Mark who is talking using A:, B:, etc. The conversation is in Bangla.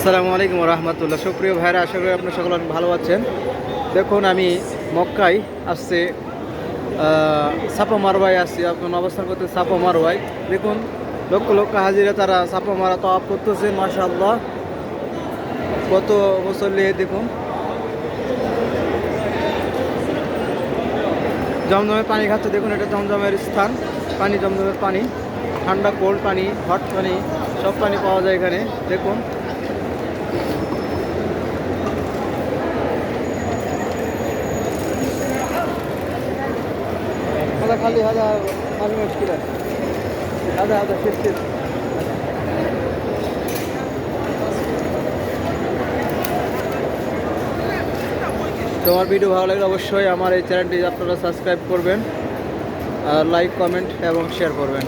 A: আসসালামু আলাইকুম রহমতুল্লাহ। সুপ্রিয় ভাইরা, আশা করি আপনার সকলে অনেক ভালো আছেন। দেখুন, আমি মক্কায় আসছে সাপা মারওয়ায় আসছি। এখন অবস্থান করতে সাপা মারওয়ায় দেখুন লক্ষ লক্ষ হাজিরা তারা সাপা মারা তওয়াফ করতেছে। মাশাআল্লাহ, কত মুসল্লি দেখুন। জমজমের পানি খাচ্ছে দেখুন, এটা জমজমের স্থান। পানি জমজমের পানি, ঠান্ডা কোল্ড পানি, হট পানি, সব পানি পাওয়া যায় এখানে দেখুন। هذا خلي هذا ما في مشكلة. هذا شيل. তোমার ভিডিও ভালো লাগলে অবশ্যই আমার এই চ্যানেলটি আপনারা সাবস্ক্রাইব করবেন, আর লাইক, কমেন্ট এবং শেয়ার করবেন।